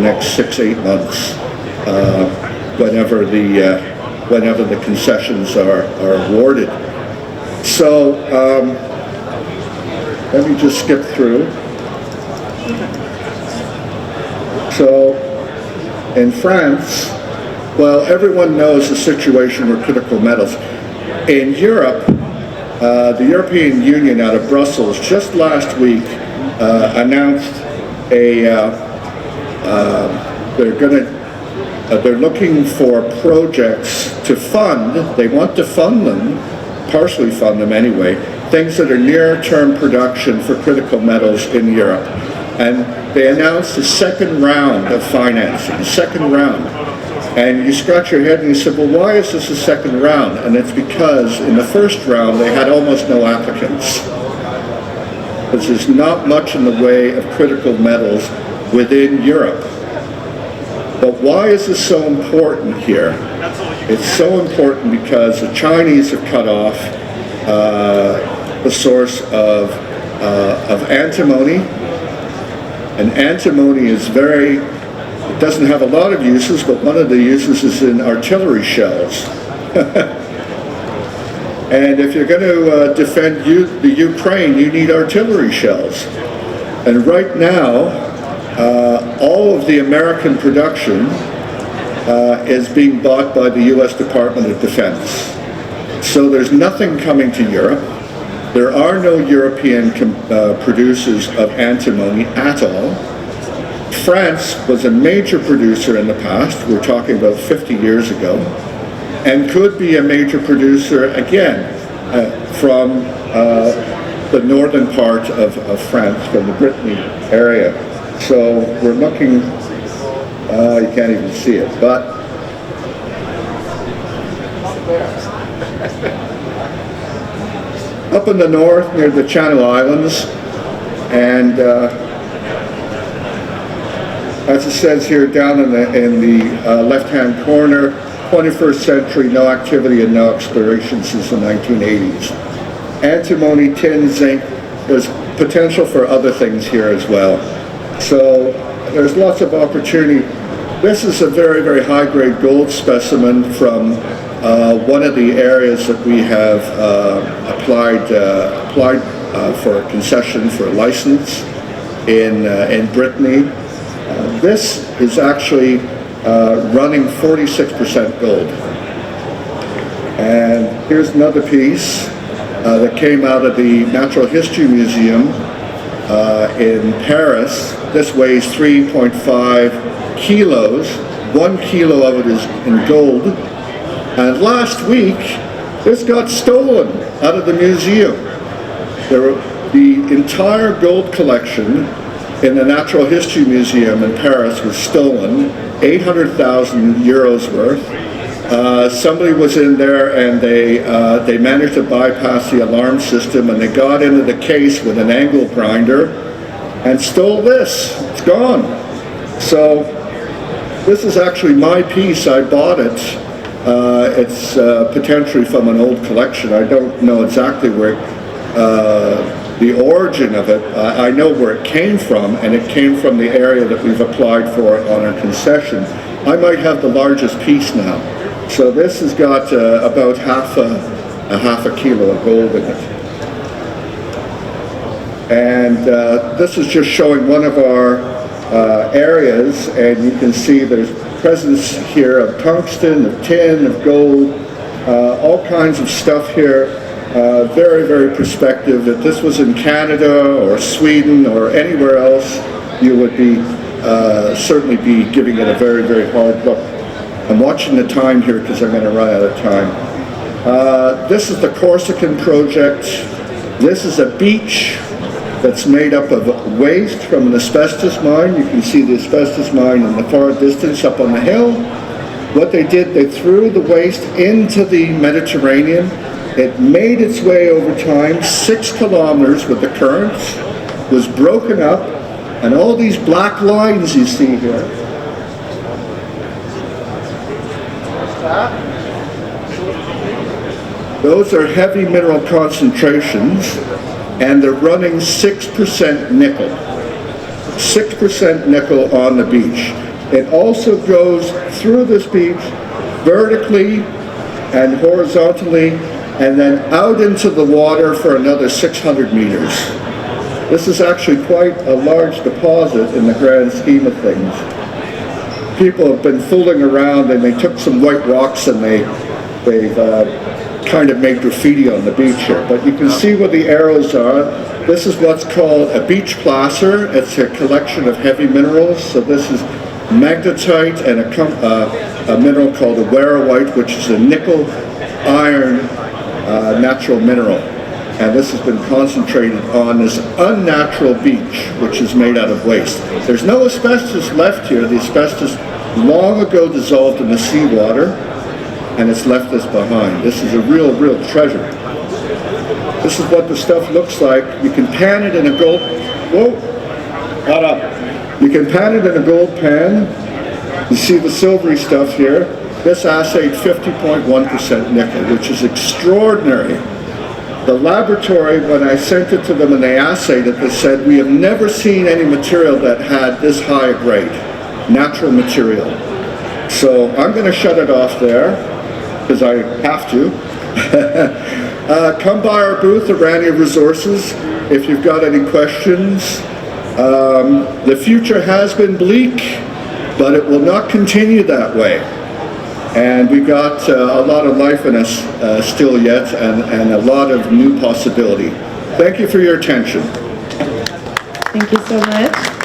the next 6-8 months, whenever the concessions are awarded. So let me just skip through. So in France, well, everyone knows the situation with critical metals. In Europe, the European Union out of Brussels just last week announced they're looking for projects to fund. They want to fund them, partially fund them anyway, things that are near-term production for critical metals in Europe. And they announced the second round of financing, second round. And you scratch your head and you say, well, why is this a second round? And it's because in the first round they had almost no applicants. Because there's not much in the way of critical metals within Europe. But why is this so important here? It's so important because the Chinese have cut off the source of antimony. And antimony is it doesn't have a lot of uses, but one of the uses is in artillery shells. And if you're going to defend the Ukraine, you need artillery shells. And right now, all of the American production is being bought by the U.S. Department of Defense. So there's nothing coming to Europe. There are no European producers of antimony at all. France was a major producer in the past, we're talking about 50 years ago, and could be a major producer again from the northern part of France, from the Brittany area. So we're looking, you can't even see it, but up in the north near the Channel Islands, and as it says here down in the left-hand corner, 21st century, no activity and no exploration since the 1980s. Antimony, tin, zinc, there's potential for other things here as well. So there's lots of opportunity. This is a very, very high-grade gold specimen from one of the areas that we have applied for a concession for a license in Brittany. This is actually running 46% gold. And here's another piece that came out of the Natural History Museum in Paris. This weighs 3.5 kilos. 1 kilo of it is in gold. And last week, this got stolen out of the museum. The entire gold collection in the Natural History Museum in Paris was stolen, 800,000 euros worth. Somebody was in there and they managed to bypass the alarm system, and they got into the case with an angle grinder and stole this. It's gone. So this is actually my piece. I bought it. It's potentially from an old collection. I don't know exactly where the origin of it. I know where it came from, and it came from the area that we've applied for on our concession. I might have the largest piece now. So this has got about half a kilo of gold in it. And this is just showing one of our areas, and you can see there's presence here of tungsten, of tin, of gold, all kinds of stuff here. Very, very prospective. If this was in Canada or Sweden or anywhere else, you would be certainly be giving it a very, very hard look. I'm watching the time here because I'm going to run out of time. This is the Corsican project. This is a beach that's made up of waste from an asbestos mine. You can see the asbestos mine in the far distance up on the hill. What they did, they threw the waste into the Mediterranean. It made its way over time, 6 kilometers with the currents, was broken up, and all these black lines you see here, those are heavy mineral concentrations, and they're running 6% nickel. 6% nickel on the beach. It also goes through this beach vertically and horizontally, and then out into the water for another 600 meters. This is actually quite a large deposit in the grand scheme of things. People have been fooling around, and they took some white rocks and they've kind of made graffiti on the beach here. But you can see where the arrows are. This is what's called a beach placer. It's a collection of heavy minerals. So this is magnetite and a mineral called awarawhite, which is a nickel iron natural mineral. And this has been concentrated on this unnatural beach, which is made out of waste. There's no asbestos left here. The asbestos long ago dissolved in the seawater, and it's left us behind. This is a real treasure. This is what the stuff looks like. You can pan it in a gold, got up. You can pan it in a gold pan. You see the silvery stuff here. This assayed 50.1% nickel, which is extraordinary. The laboratory, when I sent it to them and they assayed it, they said, we have never seen any material that had this high a grade, natural material. So I'm going to shut it off there, because I have to. Come by our booth, Aurania Resources, if you've got any questions. The future has been bleak, but it will not continue that way. And we've got a lot of life in us still yet, and a lot of new possibility. Thank you for your attention. Thank you so much.